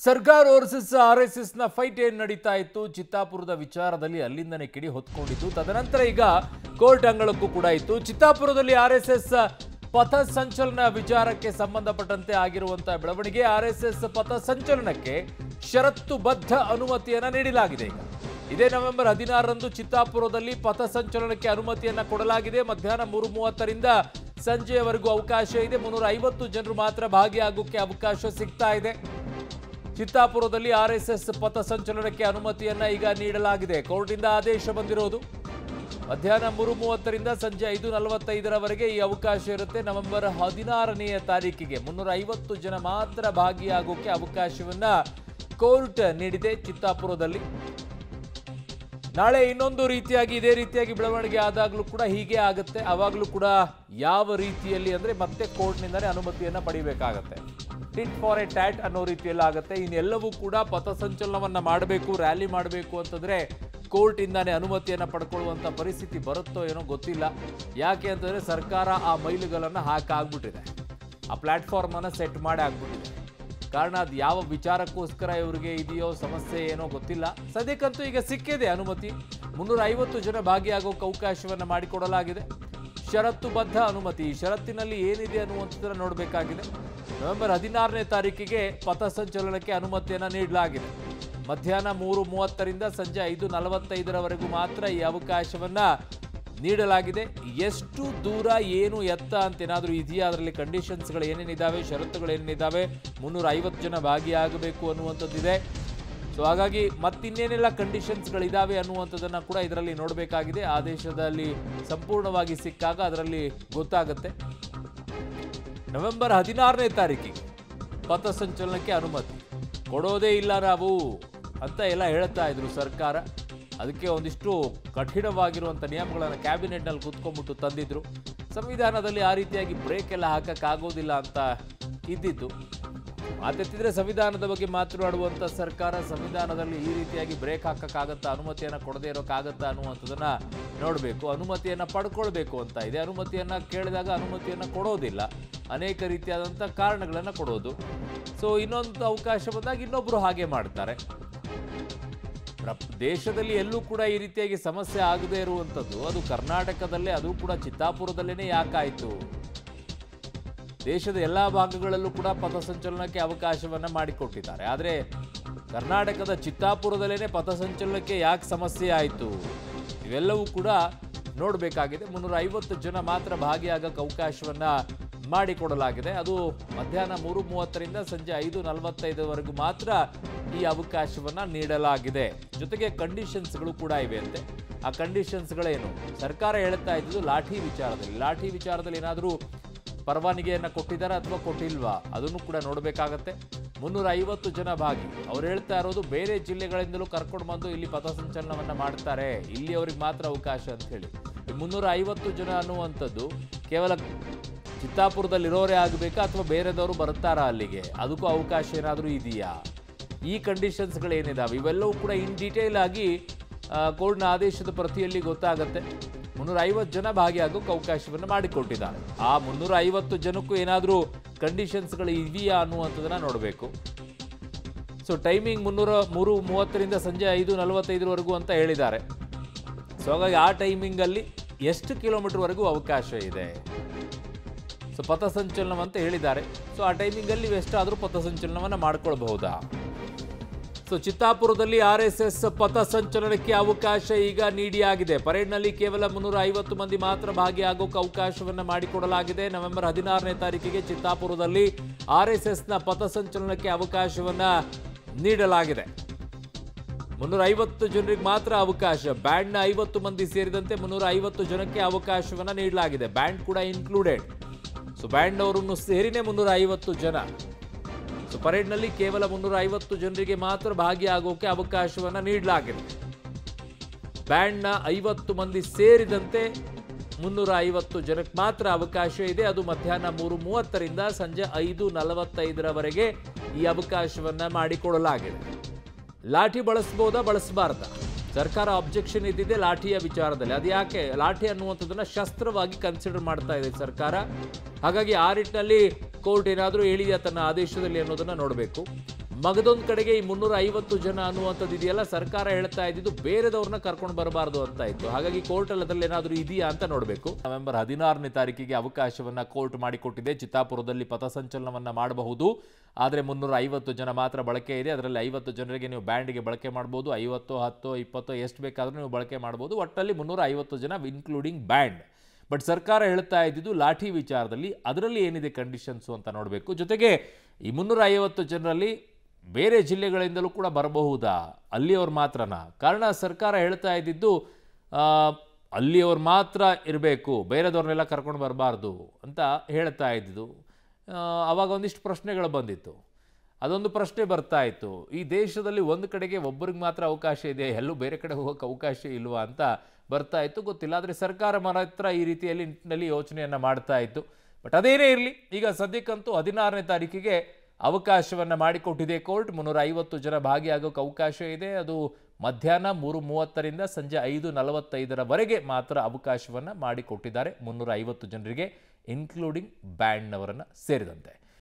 ಸರ್ಕಾರ versus RSS ನ fight ಏನು ನಡೀತಾ ಇತ್ತು ಚಿತ್ತಾಪುರದ ವಿಚಾರದಲ್ಲಿ ಅಲ್ಲಿಂದನೇ ಕಿಡಿ ಹೊತ್ಕೊಂಡಿತ್ತು. ತದನಂತರ ಈಗ ಕೋರ್ಟ್ ಅಂಗಳಕ್ಕೂ ಕೂಡ ಇತ್ತು. ಚಿತ್ತಾಪುರದಲ್ಲಿ RSS ಪಥ ಸಂಚಲನ ವಿಚಾರಕ್ಕೆ ಸಂಬಂಧಪಟ್ಟಂತೆ ಆಗಿರುವಂತಹ ಬೆಳವಣಿಗೆ. RSS ಪಥ ಸಂಚಲನಕ್ಕೆ ಷರತ್ತುಬದ್ಧ ಅನುಮತಿಯನ್ನ ನೀಡಲಾಗಿದೆ. ಇದೇ ನವೆಂಬರ್ 16ರಂದು ಚಿತ್ತಾಪುರದಲ್ಲಿ ಪಥ ಸಂಚಲನಕ್ಕೆ ಅನುಮತಿಯನ್ನ ಕೊಡಲಾಗಿದೆ. ಮಧ್ಯಾಹ್ನ 3:30ರಿಂದ ಸಂಜೆಯವರೆಗೂ ಅವಕಾಶ ಇದೆ. 350 ಜನರು ಮಾತ್ರ ಭಾಗಿಯಾಗೋಕೆ ಅವಕಾಶ ಸಿಗ್ತಾ ಇದೆ. ಚಿತ್ತಾಪುರದಲ್ಲಿ RSS ಪಥ ಸಂಚಲನಕ್ಕೆ ಅನುಮತಿಯನ್ನ ಈಗ ನೀಡಲಾಗಿದೆ. ಕೋರ್ಟಿಂದ ಆದೇಶ ಬಂದಿರೋದು. ಮಧ್ಯಾಹ್ನ 3:30ರಿಂದ ಸಂಜೆ 5:45ರವರೆಗೆ ಈ ಅವಕಾಶ ಇರುತ್ತೆ. ನವೆಂಬರ್ 16ನೇ ತಾರೀಕಿಗೆ 350 ಜನ ಮಾತ್ರ ಭಾಗಿಯಾಗೋಕೆ ಅವಕಾಶವನ್ನ ಕೋರ್ಟ್ ನೀಡಿದೆ ಚಿತ್ತಾಪುರದಲ್ಲಿ. ನಾಳೆ ಇನ್ನೊಂದು ರೀತಿಯಾಗಿ ಇದೇ ರೀತಿಯಾಗಿ ಬೆಳವಣಿಗೆ ಆದಾಗಲೂ ಕೂಡ ಹೀಗೆ ಆಗುತ್ತೆ. ಆವಾಗಲೂ ಕೂಡ ಯಾವ ರೀತಿಯಲ್ಲಿ ಅಂದರೆ ಮತ್ತೆ ಕೋರ್ಟ್ನಿಂದಲೇ ಅನುಮತಿಯನ್ನು ಪಡಿಬೇಕಾಗತ್ತೆ. ಟಿಟ್ ಫಾರ್ ಎ ಟ್ಯಾಟ್ ಅನ್ನೋ ರೀತಿಯಲ್ಲಿ ಆಗುತ್ತೆ. ಇನ್ನೆಲ್ಲವೂ ಕೂಡ ಪಥಸಂಚಲನವನ್ನು ಮಾಡಬೇಕು, ರ್ಯಾಲಿ ಮಾಡಬೇಕು ಅಂತಂದರೆ ಕೋರ್ಟಿಂದಾನೇ ಅನುಮತಿಯನ್ನು ಪಡ್ಕೊಳ್ಳುವಂಥ ಪರಿಸ್ಥಿತಿ ಬರುತ್ತೋ ಏನೋ ಗೊತ್ತಿಲ್ಲ. ಯಾಕೆ ಅಂತಂದರೆ ಸರ್ಕಾರ ಆ ಮೈಲುಗಳನ್ನು ಹಾಕಾಗ್ಬಿಟ್ಟಿದೆ, ಆ ಪ್ಲ್ಯಾಟ್ಫಾರ್ಮನ್ನು ಸೆಟ್ ಮಾಡಿ ಆಗ್ಬಿಟ್ಟಿದೆ. ಕಾರಣ ಅದು ಯಾವ ವಿಚಾರಕ್ಕೋಸ್ಕರ ಇವರಿಗೆ ಇದೆಯೋ ಸಮಸ್ಯೆ ಏನೋ ಗೊತ್ತಿಲ್ಲ. ಸದ್ಯಕ್ಕಂತೂ ಈಗ ಸಿಕ್ಕಿದೆ ಅನುಮತಿ. 350 ಜನ ಭಾಗಿಯಾಗೋಕೆ ಅವಕಾಶವನ್ನು ಮಾಡಿಕೊಡಲಾಗಿದೆ. ಷರತ್ತುಬದ್ಧ ಅನುಮತಿ. ಈ ಷರತ್ತಿನಲ್ಲಿ ಏನಿದೆ ಅನ್ನುವಂಥದ್ದನ್ನು ನೋಡಬೇಕಾಗಿದೆ. ನವೆಂಬರ್ 16ನೇ ತಾರೀಕಿಗೆ ಪಥಸಂಚಲನಕ್ಕೆ ಅನುಮತಿಯನ್ನು ನೀಡಲಾಗಿದೆ. ಮಧ್ಯಾಹ್ನ 3:30ರಿಂದ ಸಂಜೆ 5:45ರವರೆಗೂ ಮಾತ್ರ ಈ ಅವಕಾಶವನ್ನು ನೀಡಲಾಗಿದೆ. ಎಷ್ಟು ದೂರ ಏನು ಎತ್ತ ಅಂತೇನಾದರೂ ಇದೆಯಾ, ಅದರಲ್ಲಿ ಕಂಡೀಷನ್ಸ್ಗಳು ಏನೇನಿದ್ದಾವೆ, ಷರತ್ತುಗಳು ಏನೇನಿದ್ದಾವೆ, 350 ಜನ ಭಾಗಿಯಾಗಬೇಕು ಅನ್ನುವಂಥದ್ದಿದೆ. ಸೊ ಹಾಗಾಗಿ ಮತ್ತಿನ್ನೇನೆಲ್ಲ ಕಂಡೀಷನ್ಸ್ಗಳಿದ್ದಾವೆ ಅನ್ನುವಂಥದ್ದನ್ನು ಕೂಡ ಇದರಲ್ಲಿ ನೋಡಬೇಕಾಗಿದೆ. ಆದೇಶದಲ್ಲಿ ಸಂಪೂರ್ಣವಾಗಿ ಸಿಕ್ಕಾಗ ಅದರಲ್ಲಿ ಗೊತ್ತಾಗುತ್ತೆ. ನವೆಂಬರ್ 16ನೇ ತಾರೀಕಿಗೆ ಪಥಸಂಚಲನಕ್ಕೆ ಅನುಮತಿ ಕೊಡೋದೇ ಇಲ್ಲ ನಾವು ಅಂತ ಎಲ್ಲ ಹೇಳ್ತಾ ಇದ್ರು ಸರ್ಕಾರ. ಅದಕ್ಕೆ ಒಂದಿಷ್ಟು ಕಠಿಣವಾಗಿರುವಂಥ ನಿಯಮಗಳನ್ನು ಕ್ಯಾಬಿನೆಟ್ನಲ್ಲಿ ಕೂತ್ಕೊಂಡ್ಬಿಟ್ಟು ತಂದಿದ್ರು. ಸಂವಿಧಾನದಲ್ಲಿ ಆ ರೀತಿಯಾಗಿ ಬ್ರೇಕ್ ಎಲ್ಲ ಹಾಕೋಕ್ಕಾಗೋದಿಲ್ಲ ಅಂತ ಇದ್ದಿದ್ದು. ಮಾತೆತ್ತಿದ್ರೆ ಸಂವಿಧಾನದ ಬಗ್ಗೆ ಮಾತನಾಡುವಂಥ ಸರ್ಕಾರ ಸಂವಿಧಾನದಲ್ಲಿ ಈ ರೀತಿಯಾಗಿ ಬ್ರೇಕ್ ಹಾಕೋಕ್ಕಾಗತ್ತಾ, ಅನುಮತಿಯನ್ನು ಕೊಡದೇ ಇರೋಕ್ಕಾಗತ್ತಾ ಅನ್ನುವಂಥದ್ದನ್ನು ನೋಡಬೇಕು. ಅನುಮತಿಯನ್ನು ಪಡ್ಕೊಳ್ಬೇಕು ಅಂತ ಇದೆ. ಅನುಮತಿಯನ್ನು ಕೇಳಿದಾಗ ಅನುಮತಿಯನ್ನು ಕೊಡೋದಿಲ್ಲ, ಅನೇಕ ರೀತಿಯಾದಂಥ ಕಾರಣಗಳನ್ನು ಕೊಡೋದು. ಸೊ ಇನ್ನೊಂದು ಅವಕಾಶ ಬಂದಾಗ ಇನ್ನೊಬ್ಬರು ಹಾಗೆ ಮಾಡ್ತಾರೆ. ದೇಶದಲ್ಲಿ ಎಲ್ಲೂ ಕೂಡ ಈ ರೀತಿಯಾಗಿ ಸಮಸ್ಯೆ ಆಗದೇ ಇರುವಂಥದ್ದು ಅದು ಕರ್ನಾಟಕದಲ್ಲೇ, ಅದು ಕೂಡ ಚಿತ್ತಾಪುರದಲ್ಲೇ ಯಾಕಾಯಿತು? ದೇಶದ ಎಲ್ಲ ಭಾಗಗಳಲ್ಲೂ ಕೂಡ ಪಥಸಂಚಲನಕ್ಕೆ ಅವಕಾಶವನ್ನು ಮಾಡಿಕೊಟ್ಟಿದ್ದಾರೆ. ಆದರೆ ಕರ್ನಾಟಕದ ಚಿತ್ತಾಪುರದಲ್ಲೇ ಪಥಸಂಚಲನಕ್ಕೆ ಯಾಕೆ ಸಮಸ್ಯೆ ಆಯಿತು? ಇವೆಲ್ಲವೂ ಕೂಡ ನೋಡಬೇಕಾಗಿದೆ. 350 ಜನ ಮಾತ್ರ ಭಾಗಿಯಾಗಕ್ಕೆ ಅವಕಾಶವನ್ನು ಮಾಡಿಕೊಡಲಾಗಿದೆ. ಅದು ಮಧ್ಯಾಹ್ನ 3:30ರಿಂದ ಸಂಜೆ 5:45ವರೆಗೂ ಮಾತ್ರ ಈ ಅವಕಾಶವನ್ನು ನೀಡಲಾಗಿದೆ. ಜೊತೆಗೆ ಕಂಡೀಷನ್ಸ್ಗಳು ಕೂಡ ಇವೆ ಅಂತೆ. ಆ ಕಂಡೀಷನ್ಸ್ಗಳೇನು? ಸರ್ಕಾರ ಹೇಳ್ತಾ ಇದ್ದು ಲಾಠಿ ವಿಚಾರದಲ್ಲಿ ಏನಾದರೂ ಪರವಾನಗಿಯನ್ನು ಕೊಟ್ಟಿದ್ದಾರೆ ಅಥವಾ ಕೊಟ್ಟಿಲ್ವಾ ಅದನ್ನು ಕೂಡ ನೋಡಬೇಕಾಗತ್ತೆ. 350 ಜನ ಭಾಗಿ. ಅವ್ರು ಹೇಳ್ತಾ ಇರೋದು ಬೇರೆ ಜಿಲ್ಲೆಗಳಿಂದಲೂ ಕರ್ಕೊಂಡು ಬಂದು ಇಲ್ಲಿ ಪಥಸಂಚಲನವನ್ನು ಮಾಡ್ತಾರೆ, ಇಲ್ಲಿ ಅವ್ರಿಗೆ ಮಾತ್ರ ಅವಕಾಶ ಅಂತ ಹೇಳಿ. 350 ಜನ ಅನ್ನುವಂಥದ್ದು ಕೇವಲ ಚಿತ್ತಾಪುರದಲ್ಲಿರೋರೇ ಆಗಬೇಕಾ ಅಥವಾ ಬೇರೆದವರು ಬರ್ತಾರಾ ಅಲ್ಲಿಗೆ? ಅದಕ್ಕೂ ಅವಕಾಶ ಏನಾದರೂ ಇದೆಯಾ? ಈ ಕಂಡೀಷನ್ಸ್ಗಳೇನಿದಾವೆ ಇವೆಲ್ಲವೂ ಕೂಡ ಇನ್ ಡೀಟೇಲ್ ಆಗಿ ಕೋರ್ಟ್ನ ಆದೇಶದ ಪ್ರತಿಯಲ್ಲಿ ಗೊತ್ತಾಗುತ್ತೆ. 350 ಜನ ಭಾಗಿಯಾಗೋಕೆ ಅವಕಾಶವನ್ನು ಮಾಡಿಕೊಟ್ಟಿದ್ದಾರೆ. ಆ 350 ಜನಕ್ಕೂ ಏನಾದರೂ ಕಂಡೀಷನ್ಸ್ಗಳು ಇದೆಯಾ ಅನ್ನುವಂಥದ್ದನ್ನು ನೋಡಬೇಕು. ಸೊ ಟೈಮಿಂಗ್ 3:30ರಿಂದ ಸಂಜೆ 5:45ವರೆಗೂ ಅಂತ ಹೇಳಿದ್ದಾರೆ. ಸೊ ಹಾಗಾಗಿ ಆ ಟೈಮಿಂಗಲ್ಲಿ ಎಷ್ಟು ಕಿಲೋಮೀಟರ್ವರೆಗೂ ಅವಕಾಶ ಇದೆ? ಸೊ ಪಥಸಂಚಲನ ಅಂತ ಹೇಳಿದ್ದಾರೆ. ಸೊ ಆ ಟೈಮಿಂಗಲ್ಲಿ ಎಷ್ಟಾದರೂ ಪಥಸಂಚಲನವನ್ನು ಮಾಡ್ಕೊಳ್ಬಹುದಾ? ಸೊ ಚಿತ್ತಾಪುರದಲ್ಲಿ RSS ಪಥಸಂಚಲನಕ್ಕೆ ಅವಕಾಶ ಈಗ ನೀಡಿಯಾಗಿದೆ. ಪರೇಡ್ನಲ್ಲಿ ಕೇವಲ 350 ಮಂದಿ ಮಾತ್ರ ಭಾಗಿಯಾಗೋಕೆ ಅವಕಾಶವನ್ನು ಮಾಡಿಕೊಡಲಾಗಿದೆ. ನವೆಂಬರ್ 16ನೇ ತಾರೀಕಿಗೆ ಚಿತ್ತಾಪುರದಲ್ಲಿ RSSನ ಪಥಸಂಚಲನಕ್ಕೆ ಅವಕಾಶವನ್ನು ನೀಡಲಾಗಿದೆ. 350 ಜನರಿಗೆ ಮಾತ್ರ ಅವಕಾಶ. ಬ್ಯಾಂಡ್ನ 50 ಮಂದಿ ಸೇರಿದಂತೆ 350 ಜನಕ್ಕೆ ಅವಕಾಶವನ್ನು ನೀಡಲಾಗಿದೆ. ಬ್ಯಾಂಡ್ ಕೂಡ ಇನ್ಕ್ಲೂಡೆಡ್. ಸೊ ಬ್ಯಾಂಡ್ ಅವರನ್ನು ಸೇರಿನೇ 350 ಜನ. ಸೊ ಪರೇಡ್ನಲ್ಲಿ ಕೇವಲ 350 ಜನರಿಗೆ ಮಾತ್ರ ಭಾಗಿಯಾಗೋಕೆ ಅವಕಾಶವನ್ನು ನೀಡಲಾಗಿದೆ. ಬ್ಯಾಂಡ್ನ 50 ಮಂದಿ ಸೇರಿದಂತೆ 350 ಜನಕ್ಕೆ ಮಾತ್ರ ಅವಕಾಶ ಇದೆ. ಅದು ಮಧ್ಯಾಹ್ನ 3:30ರಿಂದ ಸಂಜೆ 5:45ರವರೆಗೆ ಈ ಅವಕಾಶವನ್ನು ಮಾಡಿಕೊಡಲಾಗಿದೆ. ಲಾಠಿ ಬಳಸ್ಬೋದಾ, ಬಳಸಬಾರ್ದಾ? ಸರ್ಕಾರ ಅಬ್ಜೆಕ್ಷನ್ ಇದ್ದಿದೆ ಲಾಠಿಯ ವಿಚಾರದಲ್ಲಿ. ಅದು ಯಾಕೆ? ಲಾಠಿ ಅನ್ನುವಂಥದ್ದನ್ನು ಶಸ್ತ್ರವಾಗಿ ಕನ್ಸಿಡರ್ ಮಾಡ್ತಾ ಇದೆ ಸರ್ಕಾರ. ಹಾಗಾಗಿ ಆ ನಿಟ್ಟಿನಲ್ಲಿ ಕೋರ್ಟ್ ಏನಾದರೂ ಹೇಳಿದೆಯಾ ತನ್ನ ಆದೇಶದಲ್ಲಿ ಅನ್ನೋದನ್ನು ನೋಡಬೇಕು. ಮಗದೊಂದು ಕಡೆಗೆ ಈ 350 ಜನ ಅನ್ನುವಂಥದ್ದು ಇದೆಯಲ್ಲ, ಸರ್ಕಾರ ಹೇಳ್ತಾ ಇದ್ದಿದ್ದು ಬೇರೆದವ್ರನ್ನ ಕರ್ಕೊಂಡು ಬರಬಾರ್ದು ಅಂತ ಇತ್ತು. ಹಾಗಾಗಿ ಕೋರ್ಟ್ ಅಲ್ಲದಲ್ಲಿ ಏನಾದರೂ ಇದೆಯಾ ಅಂತ ನೋಡಬೇಕು. ನವೆಂಬರ್ 16ನೇ ತಾರೀಕಿಗೆ ಅವಕಾಶವನ್ನ ಕೋರ್ಟ್ ಮಾಡಿಕೊಟ್ಟಿದೆ. ಚಿತ್ತಾಪುರದಲ್ಲಿ ಪಥಸಂಚಲನವನ್ನ ಮಾಡಬಹುದು, ಆದರೆ 350 ಜನ ಮಾತ್ರ ಬಳಕೆ ಇದೆ. ಅದರಲ್ಲಿ 50 ಜನರಿಗೆ ನೀವು ಬ್ಯಾಂಡ್ಗೆ ಬಳಕೆ ಮಾಡ್ಬೋದು, 50, 10, 20 ಎಷ್ಟು ಬೇಕಾದರೂ ನೀವು ಬಳಕೆ ಮಾಡ್ಬೋದು. ಒಟ್ಟಲ್ಲಿ 350 ಜನ ಇನ್ಕ್ಲೂಡಿಂಗ್ ಬ್ಯಾಂಡ್. ಬಟ್ ಸರ್ಕಾರ ಹೇಳ್ತಾ ಇದ್ದಿದ್ದು ಲಾಠಿ ವಿಚಾರದಲ್ಲಿ, ಅದರಲ್ಲಿ ಏನಿದೆ ಕಂಡೀಷನ್ಸು ಅಂತ ನೋಡಬೇಕು. ಜೊತೆಗೆ ಈ 350 ಜನರಲ್ಲಿ ಬೇರೆ ಜಿಲ್ಲೆಗಳಿಂದಲೂ ಕೂಡ ಬರಬಹುದಾ, ಅಲ್ಲಿಯವ್ರು ಮಾತ್ರನಾ? ಕಾರಣ ಸರ್ಕಾರ ಹೇಳ್ತಾ ಇದ್ದಿದ್ದು ಅಲ್ಲಿಯವ್ರು ಮಾತ್ರ ಇರಬೇಕು, ಬೇರೆದವ್ರನ್ನೆಲ್ಲ ಕರ್ಕೊಂಡು ಬರಬಾರ್ದು ಅಂತ ಹೇಳ್ತಾ ಇದ್ದಿದ್ದು. ಆವಾಗ ಒಂದಿಷ್ಟು ಪ್ರಶ್ನೆಗಳು ಬಂದಿತ್ತು. ಅದೊಂದು ಪ್ರಶ್ನೆ ಬರ್ತಾ ಇತ್ತು, ಈ ದೇಶದಲ್ಲಿ ಒಂದು ಕಡೆಗೆ ಒಬ್ಬರಿಗೆ ಮಾತ್ರ ಅವಕಾಶ ಇದೆ, ಎಲ್ಲೂ ಬೇರೆ ಕಡೆ ಹೋಗೋಕ್ಕೆ ಅವಕಾಶ ಇಲ್ವಾ ಅಂತ ಬರ್ತಾ ಇತ್ತು. ಗೊತ್ತಿಲ್ಲ, ಆದರೆ ಸರ್ಕಾರ ಮಾತ್ರ ಈ ರೀತಿಯಲ್ಲಿ ನಿಟ್ಟಿನಲ್ಲಿ ಯೋಚನೆಯನ್ನು ಮಾಡ್ತಾ ಇತ್ತು. ಬಟ್ ಅದೇನೇ ಇರಲಿ, ಈಗ ಸದ್ಯಕ್ಕಂತೂ 16ನೇ ತಾರೀಕಿಗೆ ಅವಕಾಶವನ್ನು ಮಾಡಿಕೊಟ್ಟಿದೆ ಕೋರ್ಟ್. 350 ಜನ ಭಾಗಿಯಾಗೋಕ್ಕೆ ಅವಕಾಶ ಇದೆ. ಅದು ಮಧ್ಯಾಹ್ನ 3:30ರಿಂದ ಸಂಜೆ 5:45ರವರೆಗೆ ಮಾತ್ರ ಅವಕಾಶವನ್ನು ಮಾಡಿಕೊಟ್ಟಿದ್ದಾರೆ 350 ಜನರಿಗೆ, ಇನ್ಕ್ಲೂಡಿಂಗ್ ಬ್ಯಾಂಡ್ನವರನ್ನು ಸೇರಿದಂತೆ.